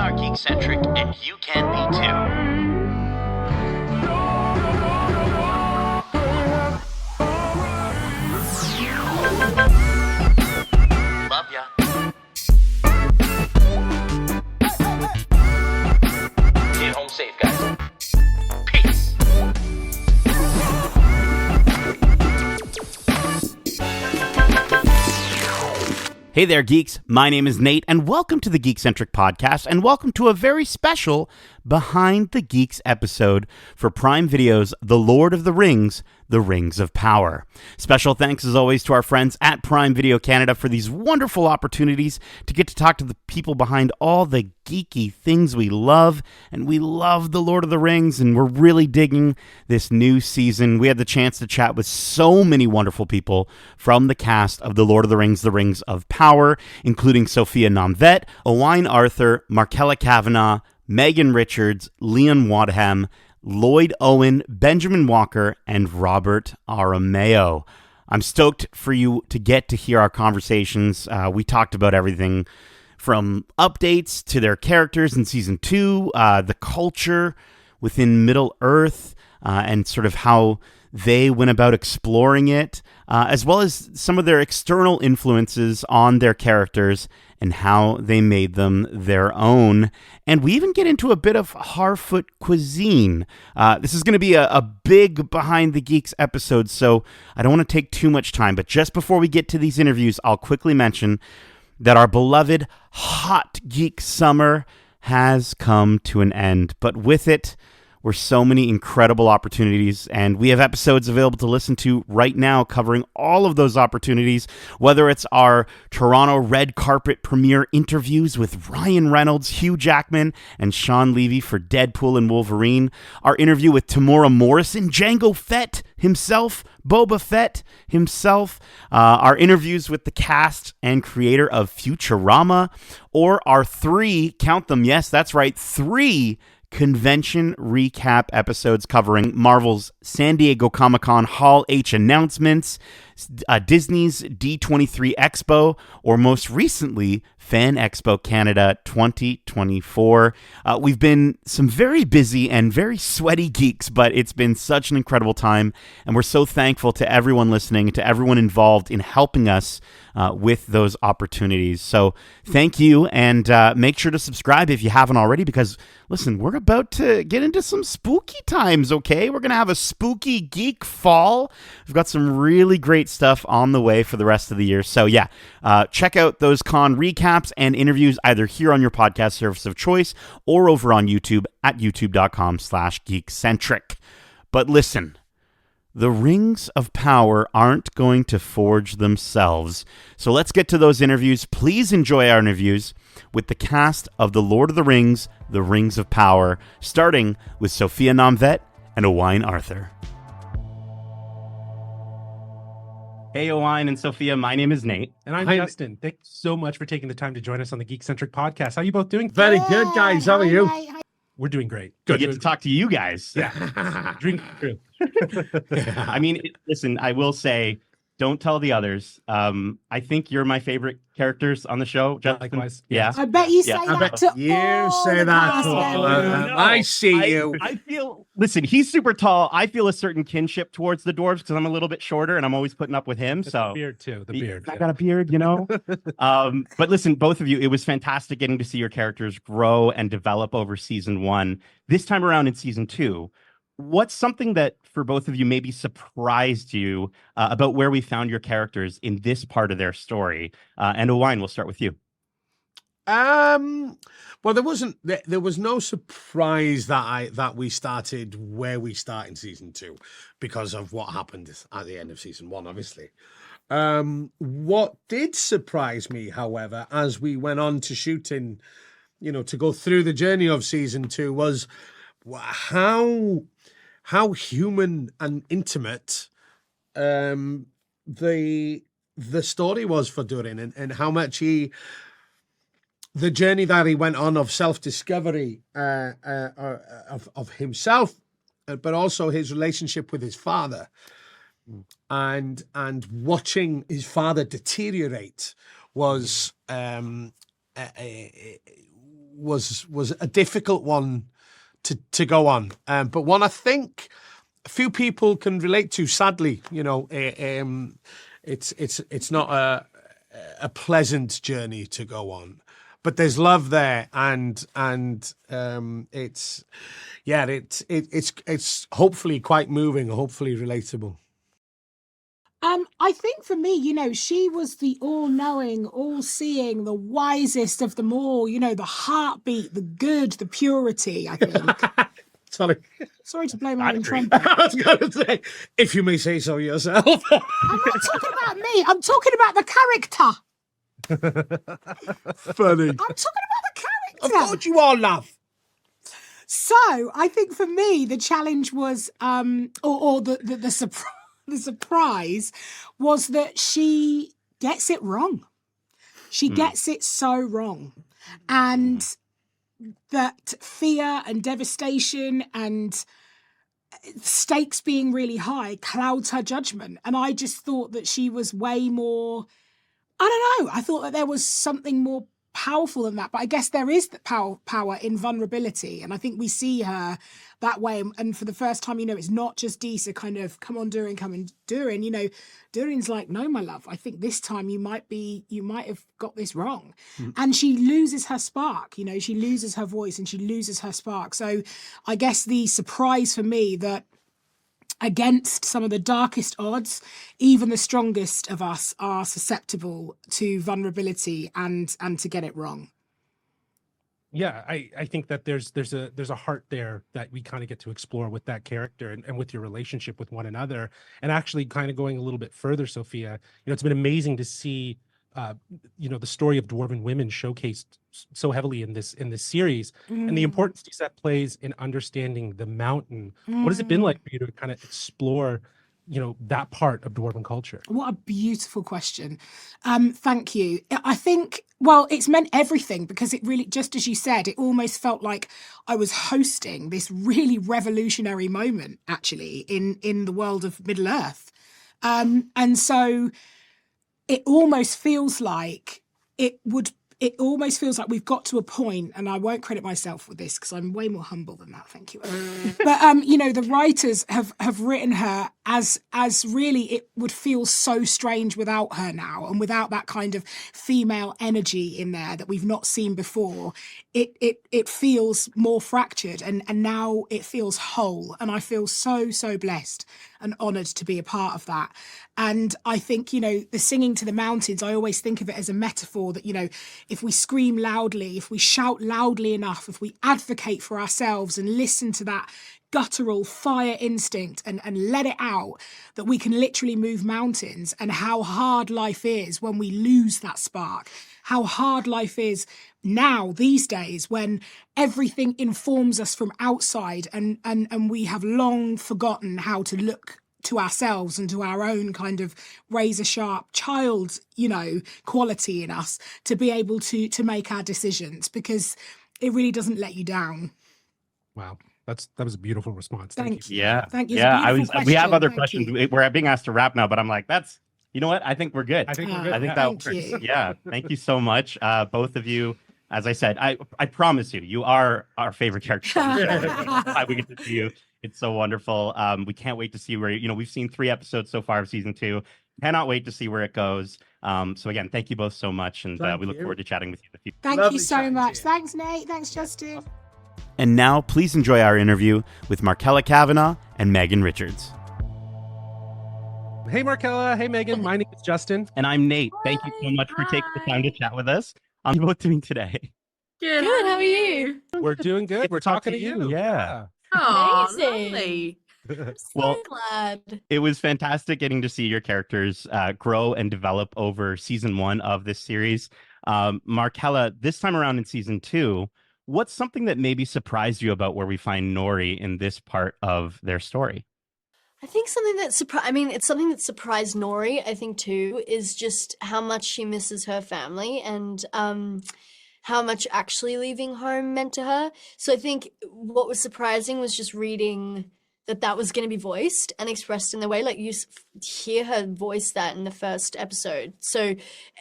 are Geekcentric, and you can be too. Love ya. Get home safe, guys. Peace. Hey there, geeks. My name is Nate, and welcome to the Geekcentric podcast, and welcome to a very special Behind the Geeks episode for Prime Video's The Lord of the Rings, The Rings of Power. Special thanks, as always, to our friends at Prime Video Canada for these wonderful opportunities to get to talk to the people behind all the geeky things we love, and we love The Lord of the Rings, and we're really digging this new season. We had the chance to chat with so many wonderful people from the cast of The Lord of the Rings, The Rings of Power, including Sophia Nomvete, Owain Arthur, Markella Kavenagh, Megan Richards, Leon Wadham, Lloyd Owen, Benjamin Walker, and Robert Aramayo. I'm stoked for you to get to hear our conversations. We talked about everything from updates to their characters in Season 2, the culture within Middle-earth, and sort of how they went about exploring it, as well as some of their external influences on their characters and how they made them their own. And we even get into a bit of Harfoot cuisine. This is going to be a big Behind the Geeks episode, so I don't want to take too much time. But just before we get to these interviews, I'll quickly mention that our beloved hot geek summer has come to an end. But with it were so many incredible opportunities, and we have episodes available to listen to right now covering all of those opportunities, whether it's our Toronto red carpet premiere interviews with Ryan Reynolds, Hugh Jackman, and Sean Levy for Deadpool and Wolverine, our interview with Tamora Morrison, Jango Fett himself, Boba Fett himself, our interviews with the cast and creator of Futurama, or our count them, yes, that's right, 3 convention recap episodes covering Marvel's San Diego Comic-Con Hall H announcements, Disney's D23 Expo, or most recently, Fan Expo Canada 2024. We've been some very busy and very sweaty geeks, but it's been such an incredible time, and we're so thankful to everyone listening, to everyone involved in helping us with those opportunities. So thank you, and make sure to subscribe if you haven't already, because listen, we're about to get into some spooky times, okay? We're going to have a spooky geek fall. We've got some really great stuff on the way for the rest of the year. So yeah, check out those con recaps and interviews either here on your podcast service of choice or over on YouTube at youtube.com/geekcentric. But listen, the Rings of Power aren't going to forge themselves. So let's get to those interviews. Please enjoy our interviews with the cast of The Lord of the Rings, The Rings of Power, starting with Sophia Nomvete and Owain Arthur. Hey, Owain and Sophia, my name is Nate. And I'm Justin. Thanks so much for taking the time to join us on the Geekcentric podcast. How are you both doing? Very good, guys. How are you? We're doing great. Good. We get to talk to you guys. Yeah. Drink through. I mean, listen, I will say, don't tell the others. I think you're my favorite characters on the show. Justin. Likewise. Yeah. I bet you say that to You all say the that cast to all members. of them. I see you. I feel, listen, he's super tall. I feel a certain kinship towards the dwarves because I'm a little bit shorter and I'm always putting up with him. It's So the beard too. The beard. I got a beard, you know. But listen, both of you, it was fantastic getting to see your characters grow and develop over season 1. This time around in season 2, what's something that for both of you maybe surprised you about where we found your characters in this part of their story? And Owain, we'll start with you. Well, there was no surprise that we started where we start in season 2 because of what happened at the end of season 1, obviously. What did surprise me, however, as we went on to shooting, to go through the journey of season 2, was how human and intimate the story was for Durin, and how much the journey that he went on of self-discovery of himself, but also his relationship with his father, and watching his father deteriorate was was a difficult one to go on, but one I think a few people can relate to. Sadly, it's not a pleasant journey to go on, but there's love there, and it's hopefully quite moving, hopefully relatable. I think for me, she was the all-knowing, all-seeing, the wisest of them all, the heartbeat, the good, the purity, I think. Sorry to blow my own trumpet. I was going to say, if you may say so yourself. I'm not talking about me. I'm talking about the character. Funny. I'm talking about the character. Of course you are, love. So I think for me, the challenge was, or the surprise. The surprise was that she gets it wrong. She gets it so wrong. And that fear and devastation and stakes being really high clouds her judgment. And I just thought that she was way more, I don't know, I thought that there was something more powerful than that. But I guess there is the power in vulnerability. And I think we see her that way. And for the first time, it's not just Disa kind of, come on, Durin, come and Durin. Durin's like, no, my love, I think this time you might have got this wrong. And she loses her spark, she loses her voice and she loses her spark. So I guess the surprise for me that against some of the darkest odds, even the strongest of us are susceptible to vulnerability and to get it wrong. Yeah, I think that there's a heart there that we kind of get to explore with that character and with your relationship with one another. And actually kind of going a little bit further, Sophia, it's been amazing to see the story of dwarven women showcased so heavily in this series, and the importance that plays in understanding the mountain. What has it been like for you to kind of explore that part of dwarven culture? What a beautiful question. Thank you. I think, well, it's meant everything, because it really, just as you said, it almost felt like I was hosting this really revolutionary moment, actually, in the world of Middle Earth. And so it almost feels like we've got to a point, and I won't credit myself with this because I'm way more humble than that, thank you. But the writers have written her as really, it would feel so strange without her now, and without that kind of female energy in there that we've not seen before. It feels more fractured, and now it feels whole, and I feel so blessed and honoured to be a part of that. And I think, the singing to the mountains, I always think of it as a metaphor that, if we scream loudly, if we shout loudly enough, if we advocate for ourselves and listen to that guttural fire instinct and let it out, that we can literally move mountains. And how hard life is when we lose that spark, how hard life is now these days when everything informs us from outside, and we have long forgotten how to look to ourselves and to our own kind of razor sharp child, quality in us to be able to make our decisions, because it really doesn't let you down. Wow. That was a beautiful response. Thank you. Yeah. Thank you. Yeah. We have other Thank questions. you. We're being asked to wrap now, but I'm like, you know what? I think we're good. I think we're good. I think Yeah. that Thank you. Yeah. Thank you so much. Both of you. As I said, I promise you are our favorite character. We get to see you. It's so wonderful. We can't wait to see where, we've seen 3 episodes so far of season 2. Cannot wait to see where it goes. So again, thank you both so much. And we look forward to chatting with you in the future. Thank Lovely you so chatting to much. you. Thanks, Nate. Thanks, Justin. And now please enjoy our interview with Markella Kavenagh and Megan Richards. Hey, Markella. Hey, Megan. My name is Justin. And I'm Nate. Thank you so much for taking the time to chat with us. How are you both doing today? Good. How are you? We're doing good. We're talking to you. Yeah. Oh, Amazing. lovely. So Well, glad. it was fantastic getting to see your characters grow and develop over season 1 of this series. Markella, this time around in season 2, what's something that maybe surprised you about where we find Nori in this part of their story? I think something that it's something that surprised Nori, I think too, is just how much she misses her family and how much actually leaving home meant to her. So I think what was surprising was just reading that was going to be voiced and expressed in the way, like you hear her voice that in the first episode. So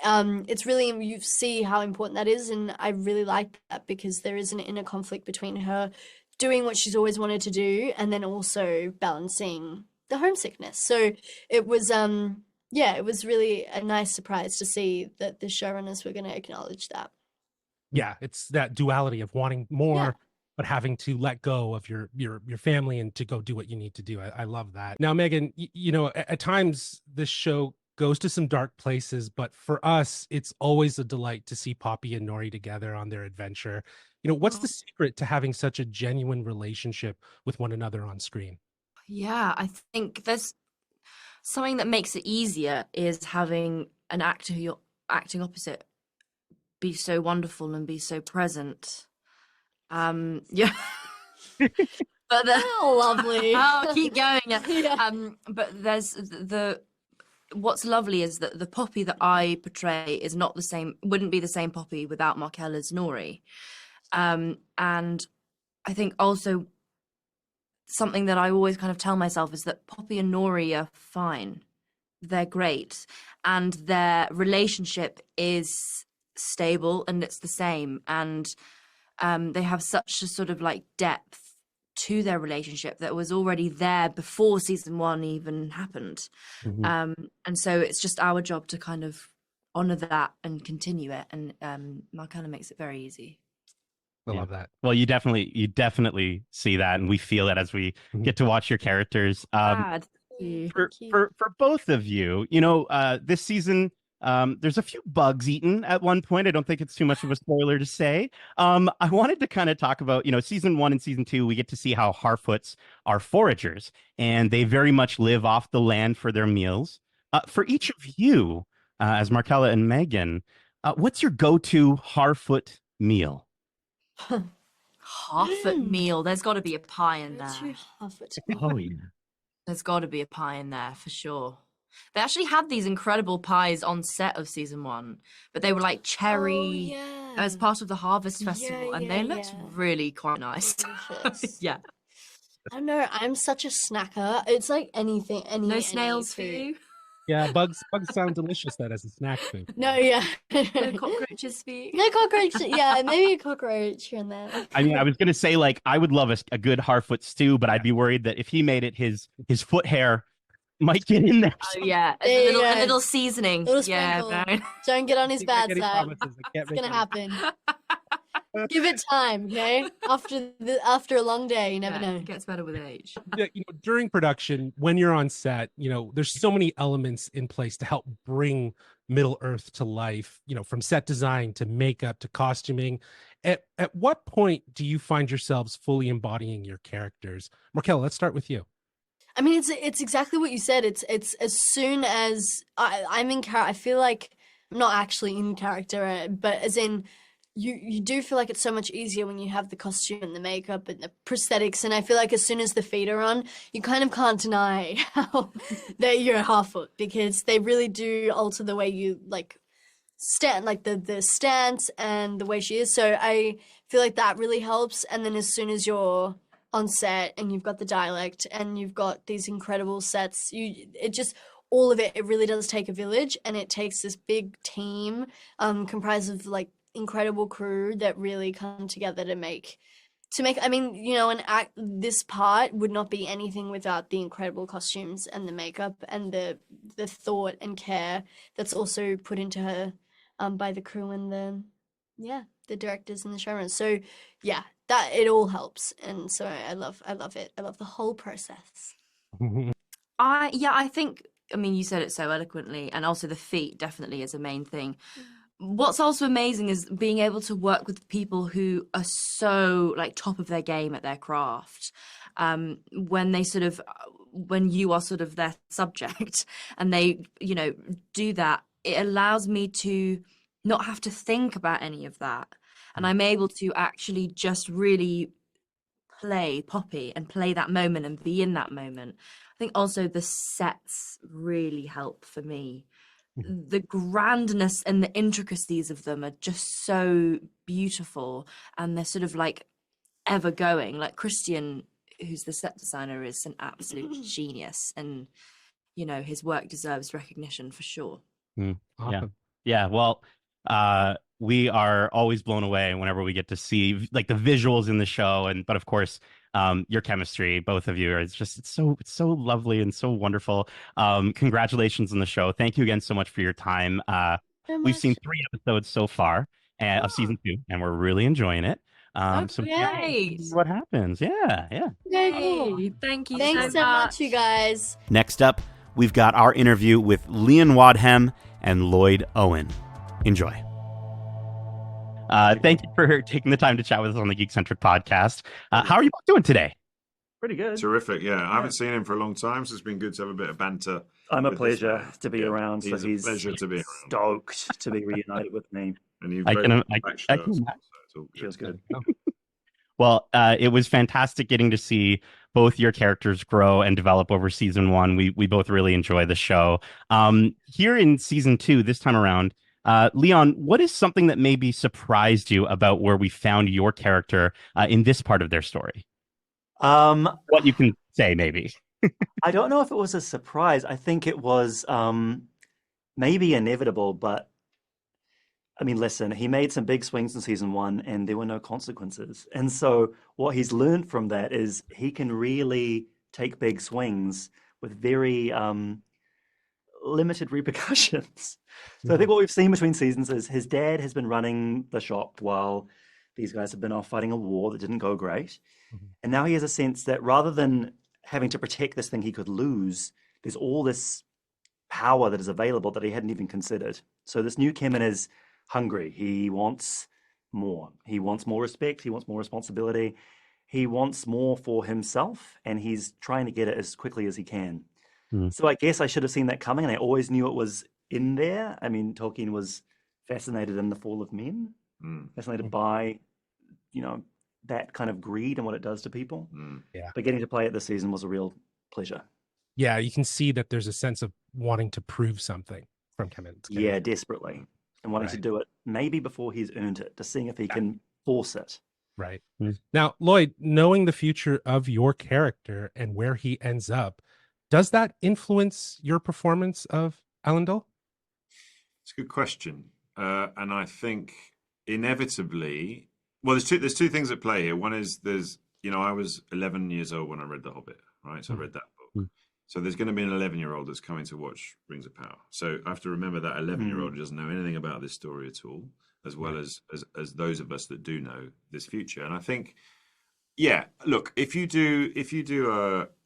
it's really, you see how important that is, and I really like that because there is an inner conflict between her doing what she's always wanted to do and then also balancing the homesickness. So it was it was really a nice surprise to see that the showrunners were going to acknowledge that. Yeah, it's that duality of wanting more, but having to let go of your family and to go do what you need to do. I love that. Now, Megan, you know, at times this show goes to some dark places, but for us, it's always a delight to see Poppy and Nori together on their adventure. You know, what's the secret to having such a genuine relationship with one another on screen? Yeah, I think there's something that makes it easier is having an actor who you're acting opposite be so wonderful and be so present. Yeah. But Oh, lovely. I'll keep going. Yeah. But there's what's lovely is that the Poppy that I portray is not the same, wouldn't be the same Poppy without Markella's Nori. And I think also something that I always kind of tell myself is that Poppy and Nori are fine. They're great. And their relationship is stable and it's the same. And they have such a sort of like depth to their relationship that was already there before season 1 even happened. And so it's just our job to kind of honor that and continue it. And Markella makes it very easy. I love that. Well, you definitely see that, and we feel it as we get to watch your characters. Thank you. For both of you, you know, this season, there's a few bugs eaten at one point. I don't think it's too much of a spoiler to say. I wanted to kind of talk about, you know, season 1 and season 2, we get to see how Harfoots are foragers, and they very much live off the land for their meals. For each of you, as Markella and Megan, what's your go-to Harfoot meal? Harfoot meal. There's got to be a pie in there. Oh, yeah. There's got to be a pie in there for sure. They actually had these incredible pies on set of season 1, but they were like cherry as part of the Harvest Festival, and they looked really quite nice. Yeah. I don't know. I'm such a snacker. It's like anything. No snails for you? Yeah, bugs sound delicious that as a snack food. No, yeah. No cockroaches for you? No cockroach. Yeah, maybe a cockroach here and there. I mean, I was gonna say, like, I would love a good Harfoot stew, but I'd be worried that if he made it, his foot hair might get in there. Oh yeah, a little seasoning. Little yeah, sprinkle. no. Don't get on his bad Any side. promises. I can't It's make gonna any. happen. Give it time, okay? After a long day, you never know. It gets better with age. Yeah, you know, during production, when you're on set, you know, there's so many elements in place to help bring Middle Earth to life, you know, from set design to makeup to costuming. At what point do you find yourselves fully embodying your characters? Markella, let's start with you. I mean, it's exactly what you said. It's as soon as I'm in character, I feel like I'm not actually in character, but as in you do feel like it's so much easier when you have the costume and the makeup and the prosthetics. And I feel like as soon as the feet are on, you kind of can't deny how that you're a Harfoot, because they really do alter the way you like stand, like the stance and the way she is. So I feel like that really helps. And then as soon as you're on set and you've got the dialect and you've got these incredible sets, all of it really does take a village, and it takes this big team comprised of like incredible crew that really come together to make I mean, you know, this part would not be anything without the incredible costumes and the makeup and the thought and care that's also put into her by the crew and the directors and the showrunners. So yeah, that it all helps, and so I love it. I love the whole process. I think, I mean, you said it so eloquently, and also the feet definitely is a main thing. What's also amazing is being able to work with people who are so like top of their game at their craft. When you are sort of their subject and they, you know, do that, it allows me to not have to think about any of that. And I'm able to actually just really play Poppy and play that moment and be in that moment. I think also the sets really help for me. The grandness and the intricacies of them are just so beautiful, and they're sort of like ever going. Like Christian, who's the set designer, is an absolute genius, and his work deserves recognition for sure. Yeah. Awesome. Yeah. Well, we are always blown away whenever we get to see like the visuals in the show, but of course, your chemistry, both of you, it's so lovely and so wonderful. Congratulations on the show. Thank you again so much for your time. We've seen 3 episodes so far of season 2, and we're really enjoying it. So Yay! what happens? Yeah. Yay! Thank you Thanks so much, you guys. Next up, we've got our interview with Leon Wadham and Lloyd Owen. Enjoy. Thank you for taking the time to chat with us on the Geekcentric podcast. How are you both doing today? Pretty good. Terrific, yeah. I haven't seen him for a long time, so it's been good to have a bit of banter. I'm a pleasure to be around. He's so a pleasure to be around. Stoked to be reunited with me. And you've I can Feels good. Well, it was fantastic getting to see both your characters grow and develop over season 1. We both really enjoy the show. Here in season 2, this time around, Leon, what is something that maybe surprised you about where we found your character in this part of their story? What you can say, maybe. I don't know if it was a surprise. I think it was maybe inevitable, but I mean, listen, he made some big swings in season 1 and there were no consequences. And so what he's learned from that is he can really take big swings with very limited repercussions. So I think what we've seen between seasons is his dad has been running the shop while these guys have been off fighting a war that didn't go great. And now he has a sense that rather than having to protect this thing he could lose, there's all this power that is available that he hadn't even considered. So this new Kemen is hungry. He wants more. He wants more respect. He wants more responsibility. He wants more for himself, and he's trying to get it as quickly as he can. So I guess I should have seen that coming, and I always knew it was in there. I mean, Tolkien was fascinated in the fall of men, fascinated by, that kind of greed and what it does to people. Yeah. But getting to play it this season was a real pleasure. Yeah, you can see that there's a sense of wanting to prove something from Kemen. Yeah, desperately. And wanting to do it maybe before he's earned it, to seeing if he can force it. Right. Now, Lloyd, knowing the future of your character and where he ends up, does that influence your performance of Elendil? It's a good question. And I think inevitably, well, there's two things at play here. One is I was 11 years old when I read The Hobbit, right? So I read that book. So there's going to be an 11-year-old that's coming to watch Rings of Power. So I have to remember that 11-year-old who doesn't know anything about this story at all, as well as those of us that do know this future. And I think, yeah, look, if you do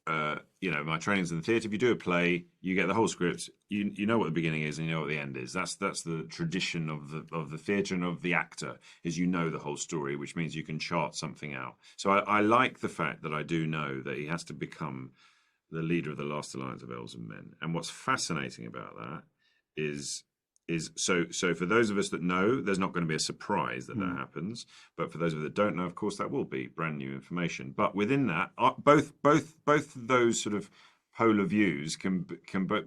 my training's in the theatre. If you do a play, you get the whole script. You know what the beginning is and you know what the end is. That's the tradition of the theatre and of the actor, is the whole story, which means you can chart something out. So I like the fact that I do know that he has to become the leader of the last alliance of elves and men. And what's fascinating about that is so for those of us that know, there's not going to be a surprise that happens. But for those of us that don't know, of course, that will be brand new information. But within that, both those sort of polar views can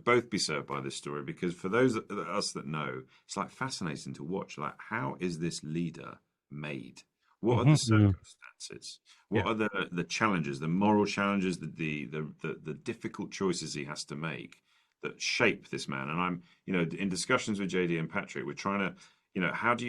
both be served by this story, because for those of us that know, it's like fascinating to watch. Like, how is this leader made? What are the circumstances? What are the challenges, the moral challenges, the difficult choices he has to make that shape this man? And I'm, in discussions with JD and Patrick, we're trying to, how do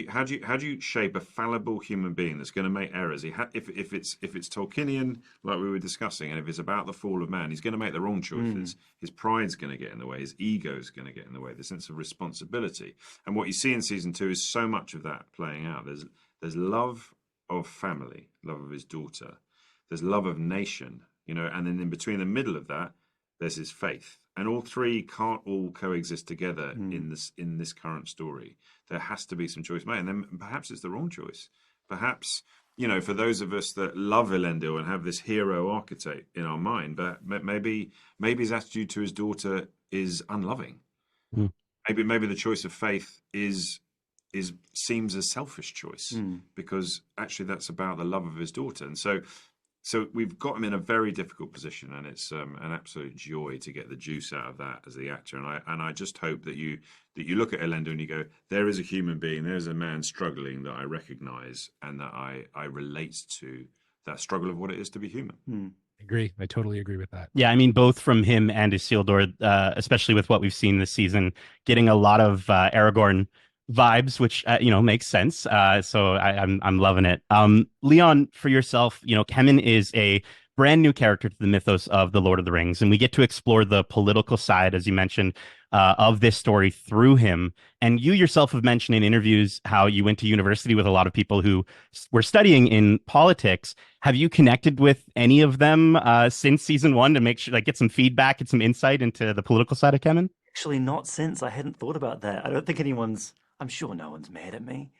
you shape a fallible human being that's going to make errors? If it's Tolkienian, like we were discussing, and if it's about the fall of man, he's going to make the wrong choices. His pride's going to get in the way. His ego's going to get in the way. The sense of responsibility. And what you see in season 2 is so much of that playing out. There's love of family, love of his daughter. There's love of nation, and then in between, the middle of that, there's his faith. And all three can't all coexist together in this current story. There has to be some choice made. And then perhaps it's the wrong choice. Perhaps, for those of us that love Elendil and have this hero archetype in our mind, but maybe his attitude to his daughter is unloving. Maybe the choice of faith seems a selfish choice, because actually that's about the love of his daughter. And so we've got him in a very difficult position, and it's an absolute joy to get the juice out of that as the actor. And I just hope that you look at Elendil and you go, there is a human being, there's a man struggling that I recognise, and that I relate to that struggle of what it is to be human. Agree. I totally agree with that. Yeah, I mean, both from him and Isildur, especially with what we've seen this season, getting a lot of Aragorn vibes, which makes sense. So I'm loving it. Leon, for yourself, Kemen is a brand new character to the mythos of the Lord of the Rings, and we get to explore the political side, as you mentioned, of this story through him. And you yourself have mentioned in interviews how you went to university with a lot of people who were studying in politics. Have you connected with any of them since season one to make sure, get some feedback and some insight into the political side of Kemen? Actually, not since. I hadn't thought about that. I don't think I'm sure no one's mad at me.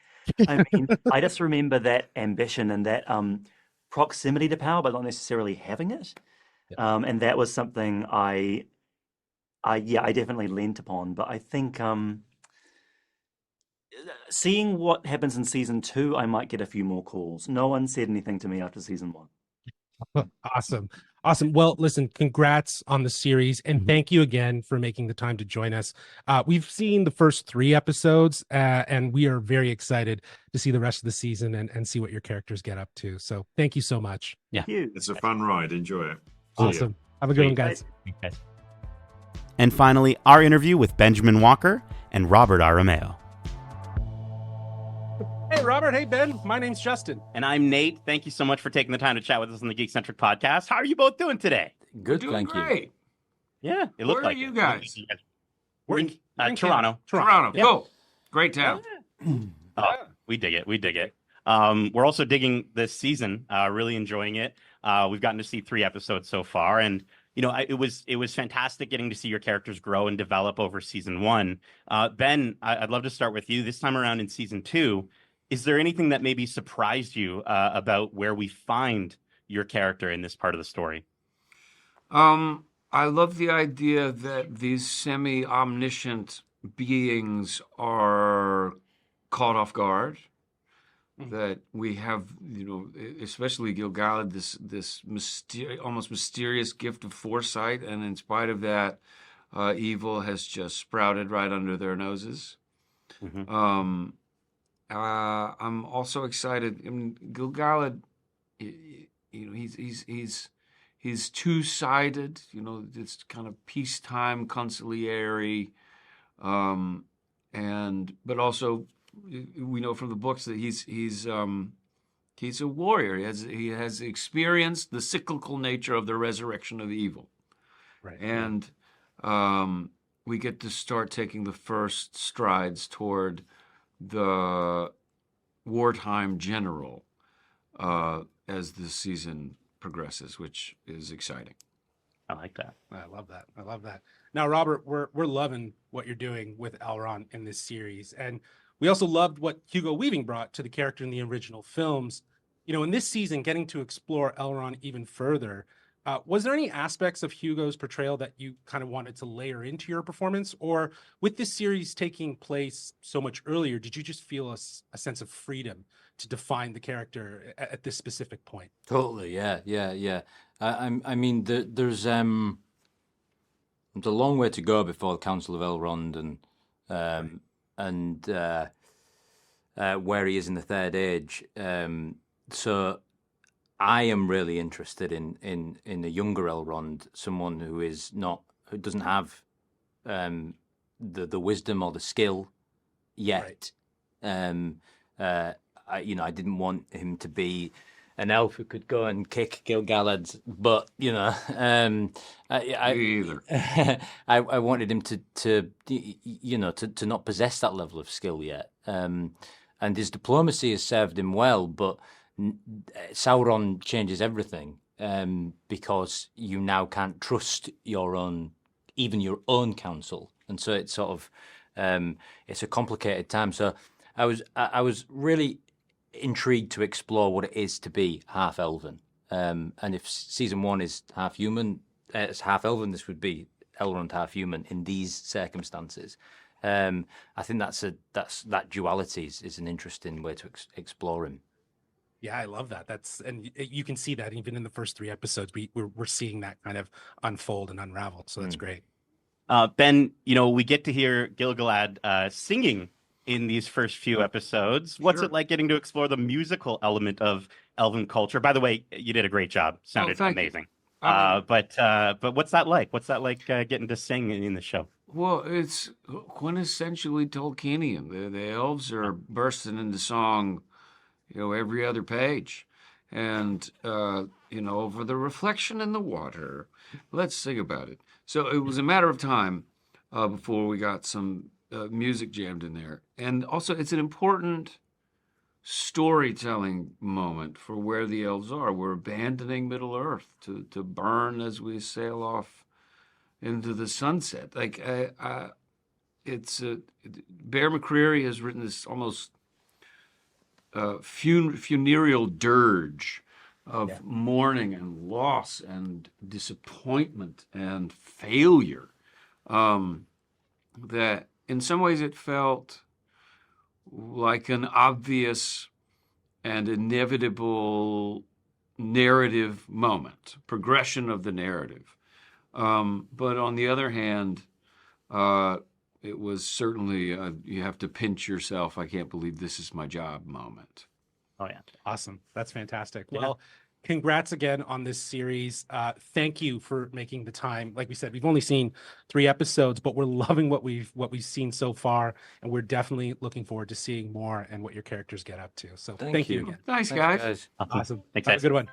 I mean, I just remember that ambition and that proximity to power, but not necessarily having it. And that was something I definitely leant upon. But I think seeing what happens in season 2, I might get a few more calls. No one said anything to me after season 1. Awesome. Well, listen, congrats on the series, and thank you again for making the time to join us. We've seen the first 3 episodes, and we are very excited to see the rest of the season and see what your characters get up to. So thank you so much. Yeah. It's a fun ride. Enjoy it. Awesome. Have a good one, guys. And finally, our interview with Benjamin Walker and Robert Aramayo. Hey, Robert. Hey, Ben. My name's Justin. And I'm Nate. Thank you so much for taking the time to chat with us on the Geekcentric podcast. How are you both doing today? Good, Doing thank you. great. Yeah, it looked Where like are you it. guys? We're in Toronto. Toronto. Yeah. Cool. Great town. Oh, we dig it. We dig it. We're also digging this season, really enjoying it. We've gotten to see 3 episodes so far, and it was fantastic getting to see your characters grow and develop over season 1. Ben, I'd love to start with you this time around in season 2. Is there anything that maybe surprised you about where we find your character in this part of the story? I love the idea that these semi-omniscient beings are caught off guard. That we have, especially Gil-galad, this almost mysterious gift of foresight, and in spite of that, evil has just sprouted right under their noses. I'm also excited. I mean, Gil-galad, he's two-sided. This kind of peacetime conciliary, but also we know from the books that he's a warrior. He has experienced the cyclical nature of the resurrection of evil, Right. and we get to start taking the first strides toward the wartime general as the season progresses, which is exciting. I like that. I love that. Now, Robert, we're loving what you're doing with Elrond in this series, and we also loved what Hugo Weaving brought to the character in the original films. In this season, getting to explore Elrond even further. Was there any aspects of Hugo's portrayal that you kind of wanted to layer into your performance? Or with this series taking place so much earlier, did you just feel a sense of freedom to define the character at this specific point? Totally, yeah. I mean, there's a long way to go before the Council of Elrond and where he is in the Third Age. So I am really interested in a younger Elrond, someone who doesn't have the wisdom or the skill yet. Right. I didn't want him to be an elf who could go and kick Gil-galad's butt, Either. I wanted him to not possess that level of skill yet. And his diplomacy has served him well, but Sauron changes everything because you now can't trust even your own council, and so it's sort of it's a complicated time. So I was really intrigued to explore what it is to be half elven, and if season 1 is half human, it's half elven. This would be Elrond half human in these circumstances. I think that duality is an interesting way to explore him. Yeah, I love that. And you can see that even in the first 3 episodes, we're seeing that kind of unfold and unravel. So that's great. Ben, we get to hear Gil-galad singing in these first few episodes. What's it like getting to explore the musical element of elven culture? By the way, you did a great job. Sounded thank you. amazing. But what's that like? What's that like getting to sing in the show? Well, it's quintessentially Tolkienian. The elves are bursting into song, every other page. And, over the reflection in the water, let's sing about it. So it was a matter of time before we got some music jammed in there. And also, it's an important storytelling moment for where the elves are. We're abandoning Middle Earth to burn as we sail off into the sunset. Like, it's Bear McCreary has written this almost funereal dirge of mourning and loss and disappointment and failure, that in some ways it felt like an obvious and inevitable narrative moment, progression of the narrative. But on the other hand, it was certainly you have to pinch yourself. I can't believe this is my job moment. Oh yeah, Awesome. That's fantastic. Well, congrats again on this series. Thank you for making the time. Like we said, we've only seen 3 episodes, but we're loving what we've seen so far, and we're definitely looking forward to seeing more and what your characters get up to. So thank you again. Thanks, guys. Awesome. Thanks, Have a guys. good one.